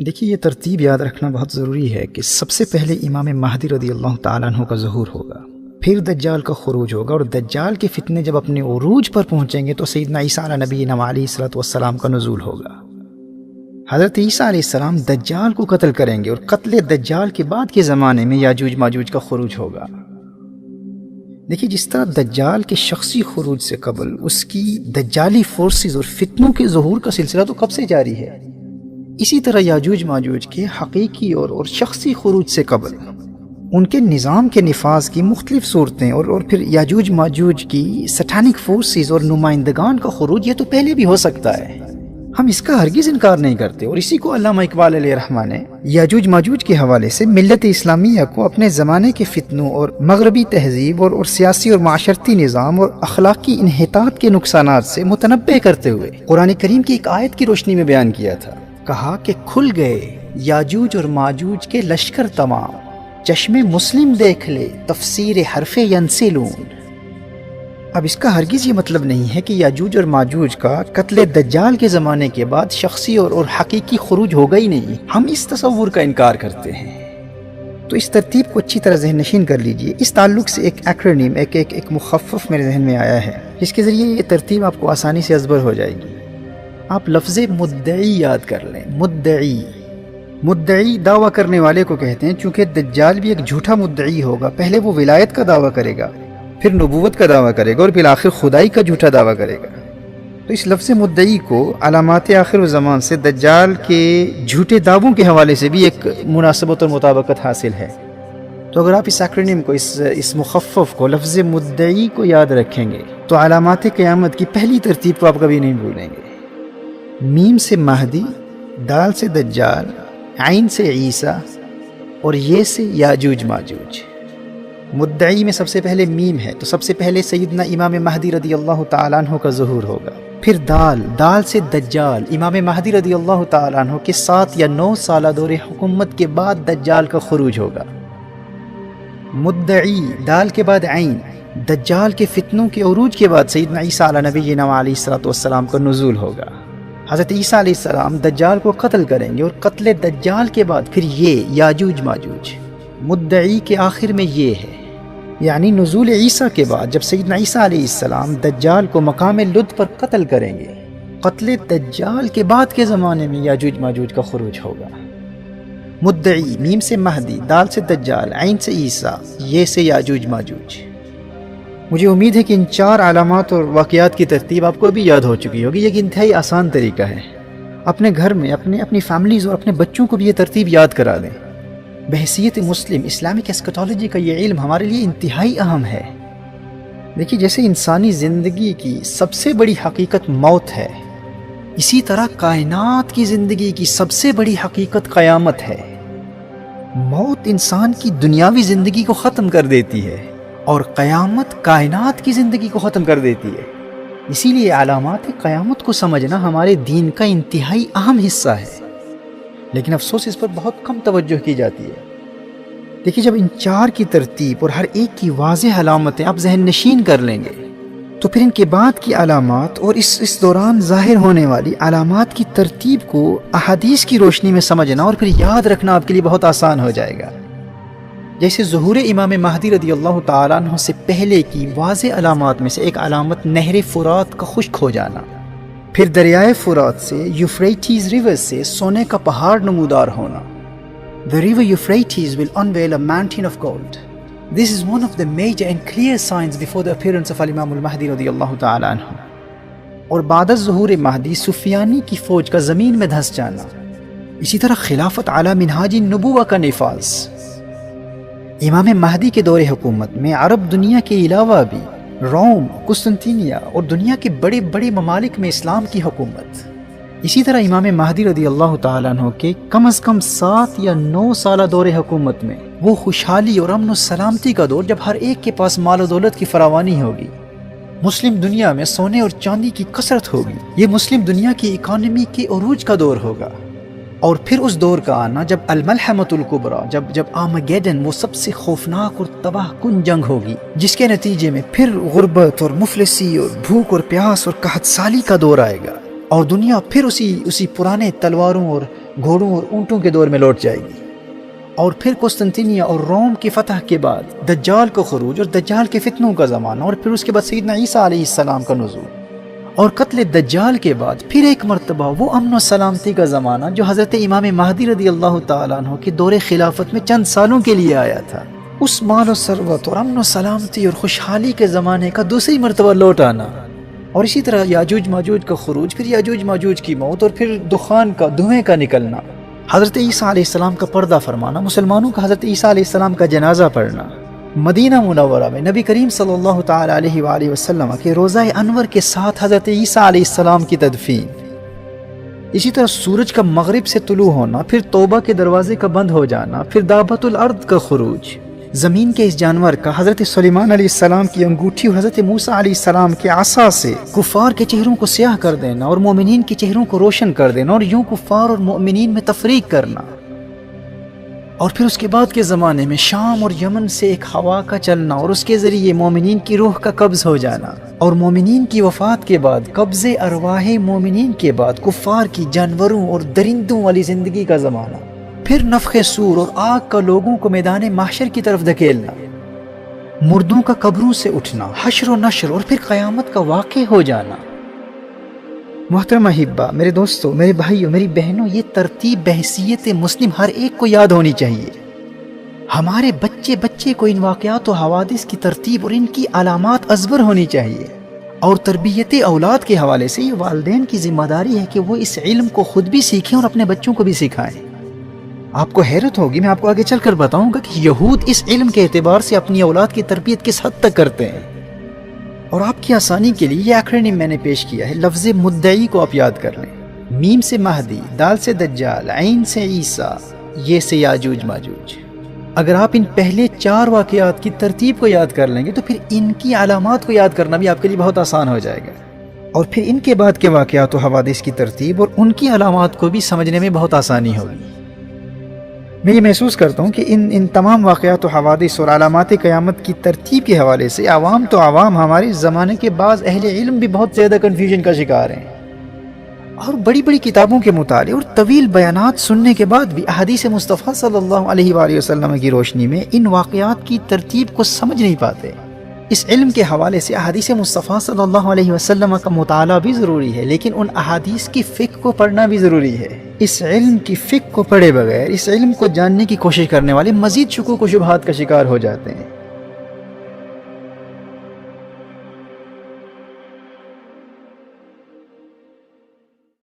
دیکھیے یہ ترتیب یاد رکھنا بہت ضروری ہے کہ سب سے پہلے امام مہدی رضی اللہ تعالیٰ عنہ کا ظہور ہوگا، پھر دجال کا خروج ہوگا، اور دجال کے فتنے جب اپنے عروج پر پہنچیں گے تو سیدنا عیسیٰ علیہ نبینا علیہ الصلوۃ والسلام کا نزول ہوگا۔ حضرت عیسیٰ علیہ السلام دجال کو قتل کریں گے، اور قتل دجال کے بعد کے زمانے میں یاجوج ماجوج کا خروج ہوگا۔ دیکھیے جس طرح دجال کے شخصی خروج سے قبل اس کی دجالی فورسز اور فتنوں کے ظہور کا سلسلہ تو کب سے جاری ہے، اسی طرح یاجوج ماجوج کے حقیقی اور شخصی خروج سے قبل ان کے نظام کے نفاذ کی مختلف صورتیں اور پھر یاجوج ماجوج کی سٹانک فورسز اور نمائندگان کا خروج یہ تو پہلے بھی ہو سکتا ہے، ہم اس کا ہرگز انکار نہیں کرتے۔ اور اسی کو علامہ اقبال علیہ رحمہ نے یاجوج ماجوج کے حوالے سے ملت اسلامیہ کو اپنے زمانے کے فتنوں اور مغربی تہذیب اور سیاسی اور معاشرتی نظام اور اخلاقی انحطاط کے نقصانات سے متنبہ کرتے ہوئے قرآن کریم کی ایک آیت کی روشنی میں بیان کیا تھا۔ کہا کہ کھل گئے یاجوج اور ماجوج کے لشکر تمام، چشم مسلم دیکھ لے تفسیر حرف ینسلون۔ اب اس کا ہرگز یہ مطلب نہیں ہے کہ یاجوج اور ماجوج کا قتل دجال کے زمانے کے بعد شخصی اور حقیقی خروج ہوگا ہی نہیں، ہم اس تصور کا انکار کرتے ہیں۔ تو اس ترتیب کو اچھی طرح ذہن نشین کر لیجئے۔ اس تعلق سے ایک ایکرونیم ایک مخفف میرے ذہن میں آیا ہے جس کے ذریعے یہ ترتیب آپ کو آسانی سے ازبر ہو جائے گی۔ آپ لفظ مدعی یاد کر لیں۔ مدعی دعویٰ کرنے والے کو کہتے ہیں، چونکہ دجال بھی ایک جھوٹا مدعی ہوگا، پہلے وہ ولایت کا دعویٰ کرے گا، پھر نبوت کا دعویٰ کرے گا، اور بالآخر خدائی کا جھوٹا دعویٰ کرے گا۔ تو اس لفظ مدعی کو علامات آخر الزمان سے دجال کے جھوٹے دعووں کے حوالے سے بھی ایک مناسبت اور مطابقت حاصل ہے۔ تو اگر آپ اس ایکرونیم کو اس مخفف کو لفظ مدعی کو یاد رکھیں گے تو علامات قیامت کی پہلی ترتیب کو آپ کبھی نہیں بھولیں گے۔ میم سے مہدی، دال سے دجال، عین سے عیسیٰ، اور یہ سے یاجوج ماجوج۔ مدعی میں سب سے پہلے میم ہے، تو سب سے پہلے سیدنا امام مہدی رضی اللہ تعالیٰ عنہ کا ظہور ہوگا۔ پھر دال سے دجال، امام مہدی رضی اللہ تعالیٰ عنہ کے 7 یا 9 سالہ دور حکومت کے بعد دجال کا خروج ہوگا۔ مدعی، دال کے بعد عین، دجال کے فتنوں کے عروج کے بعد سیدنا عیسیٰ علیہ نبینا علیہ الصلوۃ والسلام کا نزول ہوگا۔ حضرت عیسیٰ علیہ السلام دجال کو قتل کریں گے، اور قتل دجال کے بعد پھر یہ یاجوج ماجوج۔ مدعی کے آخر میں یہ ہے، یعنی نزول عیسیٰ کے بعد جب سیدنا عیسیٰ علیہ السلام دجال کو مقام لد پر قتل کریں گے، قتل دجال کے بعد کے زمانے میں یاجوج ماجوج کا خروج ہوگا۔ مدعی، میم سے مہدی، دال سے دجال، عین سے عیسیٰ، یہ سے یاجوج ماجوج۔ مجھے امید ہے کہ ان 4 علامات اور واقعات کی ترتیب آپ کو ابھی یاد ہو چکی ہوگی۔ یہ ایک انتہائی آسان طریقہ ہے، اپنے گھر میں اپنی فیملیز اور اپنے بچوں کو بھی یہ ترتیب یاد کرا دیں۔ بحیثیت مسلم اسلامک ایسکٹالوجی کا یہ علم ہمارے لیے انتہائی اہم ہے۔ دیکھیے جیسے انسانی زندگی کی سب سے بڑی حقیقت موت ہے، اسی طرح کائنات کی زندگی کی سب سے بڑی حقیقت قیامت ہے۔ موت انسان کی دنیاوی زندگی کو ختم کر دیتی ہے، اور قیامت کائنات کی زندگی کو ختم کر دیتی ہے۔ اسی لیے علامات قیامت کو سمجھنا ہمارے دین کا انتہائی اہم حصہ ہے، لیکن افسوس اس پر بہت کم توجہ کی جاتی ہے۔ دیکھیے جب ان 4 کی ترتیب اور ہر ایک کی واضح علامتیں آپ ذہن نشین کر لیں گے تو پھر ان کے بعد کی علامات اور اس دوران ظاہر ہونے والی علامات کی ترتیب کو احادیث کی روشنی میں سمجھنا اور پھر یاد رکھنا آپ کے لیے بہت آسان ہو جائے گا۔ جیسے ظہور امام مہدی رضی اللہ تعالیٰ عنہ سے پہلے کی واضح علامات میں سے ایک علامت نہر فرات کا خشک ہو جانا، پھر دریائے فرات سے یوفریٹیز ریور سے سونے کا پہاڑ نمودار ہونا۔ The river Euphrates will unveil a mountain of gold. This is one of the major and clear signs before the appearance of Imam al-Mahdi رضی اللہ تعالیٰ عنہ۔ اور بعد ظہور مہدی سفیانی کی فوج کا زمین میں دھس جانا، اسی طرح خلافت علی منہاج النبوہ کا نفاذ۔ امام مہدی کے دور حکومت میں عرب دنیا کے علاوہ بھی روم، قسطنطینیہ اور دنیا کے بڑے بڑے ممالک میں اسلام کی حکومت۔ اسی طرح امام مہدی رضی اللہ تعالیٰ عنہ کے کم از کم 7 یا 9 سالہ دور حکومت میں وہ خوشحالی اور امن و سلامتی کا دور جب ہر ایک کے پاس مال و دولت کی فراوانی ہوگی، مسلم دنیا میں سونے اور چاندی کی کثرت ہوگی، یہ مسلم دنیا کی اکانومی کے عروج کا دور ہوگا۔ اور پھر اس دور کا آنا جب الملحمۃ الکبریٰ، جب آرمیگیڈن، وہ سب سے خوفناک اور تباہ کن جنگ ہوگی، جس کے نتیجے میں پھر غربت اور مفلسی اور بھوک اور پیاس اور قحط سالی کا دور آئے گا، اور دنیا پھر اسی پرانے تلواروں گھوڑوں اور اونٹوں کے دور میں لوٹ جائے گی، اور پھر قسطنطنیہ اور روم کی فتح کے بعد دجال کا خروج اور دجال کے فتنوں کا زمانہ، اور پھر اس کے بعد سیدنا عیسیٰ علیہ السلام کا نزول، اور قتل دجال کے بعد پھر ایک مرتبہ وہ امن و سلامتی کا زمانہ جو حضرت امام مہدی رضی اللہ تعالیٰ عنہ کے دور خلافت میں چند سالوں کے لیے آیا تھا۔ اس مال و ثروت اور امن و سلامتی اور خوشحالی کے زمانے کا دوسری مرتبہ لوٹ آنا، اور اسی طرح یاجوج ماجوج کا خروج، پھر یاجوج ماجوج کی موت، اور پھر دھوئیں کا نکلنا، حضرت عیسیٰ علیہ السلام کا پردہ فرمانا، مسلمانوں کا حضرت عیسیٰ علیہ السلام کا جنازہ پڑھنا، مدینہ منورہ میں نبی کریم صلی اللہ تعالی علیہ وآلہ وسلم کے روضہ انور کے ساتھ حضرت عیسیٰ علیہ السلام کی تدفین، اسی طرح سورج کا مغرب سے طلوع ہونا، پھر توبہ کے دروازے کا بند ہو جانا، پھر دابۃ الارض کا خروج، زمین کے اس جانور کا حضرت سلیمان علیہ السلام کی انگوٹھی اور حضرت موسیٰ علیہ السلام کے عصا سے کفار کے چہروں کو سیاہ کر دینا اور مومنین کے چہروں کو روشن کر دینا، اور یوں کفار اور مومنین میں تفریق کرنا، اور پھر اس کے بعد کے زمانے میں شام اور یمن سے ایک ہوا کا چلنا اور اس کے ذریعے مومنین کی روح کا قبض ہو جانا، اور مومنین کی وفات کے بعد قبض ارواح مومنین کے بعد کفار کی جانوروں اور درندوں والی زندگی کا زمانہ، پھر نفخ صور اور آگ کا لوگوں کو میدان محشر کی طرف دھکیلنا، مردوں کا قبروں سے اٹھنا، حشر و نشر، اور پھر قیامت کا واقع ہو جانا۔ محترم احبہ، میرے دوستو، میرے بھائیوں، میری بہنوں، یہ ترتیب بحیثیت مسلم ہر ایک کو یاد ہونی چاہیے۔ ہمارے بچے کو ان واقعات و حوادث کی ترتیب اور ان کی علامات ازبر ہونی چاہیے، اور تربیت اولاد کے حوالے سے یہ والدین کی ذمہ داری ہے کہ وہ اس علم کو خود بھی سیکھیں اور اپنے بچوں کو بھی سکھائیں۔ آپ کو حیرت ہوگی، میں آپ کو آگے چل کر بتاؤں گا کہ یہود اس علم کے اعتبار سے اپنی اولاد کی تربیت کس حد تک کرتے ہیں، اور آپ کی آسانی کے لیے یہ ایکرونیم میں نے پیش کیا ہے۔ لفظ مدعی کو آپ یاد کر لیں، میم سے مہدی، دال سے دجال، عین سے عیسیٰ، یہ سے یاجوج ماجوج۔ اگر آپ ان پہلے 4 واقعات کی ترتیب کو یاد کر لیں گے تو پھر ان کی علامات کو یاد کرنا بھی آپ کے لیے بہت آسان ہو جائے گا، اور پھر ان کے بعد کے واقعات و حوادث کی ترتیب اور ان کی علامات کو بھی سمجھنے میں بہت آسانی ہوگی۔ میں یہ محسوس کرتا ہوں کہ ان تمام واقعات و حوادث اور علامات قیامت کی ترتیب کے حوالے سے عوام تو عوام، ہمارے زمانے کے بعض اہل علم بھی بہت زیادہ کنفیوژن کا شکار ہیں، اور بڑی بڑی کتابوں کے مطالعے اور طویل بیانات سننے کے بعد بھی احادیث مصطفیٰ صلی اللہ علیہ وآلہ وسلم کی روشنی میں ان واقعات کی ترتیب کو سمجھ نہیں پاتے۔ اس علم کے حوالے سے احادیث مصطفیٰ صلی اللہ علیہ وسلم کا مطالعہ بھی ضروری ہے، لیکن ان احادیث کی فقہ کو پڑھنا بھی ضروری ہے۔ اس علم کی فقہ کو پڑھے بغیر اس علم کو جاننے کی کوشش کرنے والے مزید شکوک و شبہات کا شکار ہو جاتے ہیں۔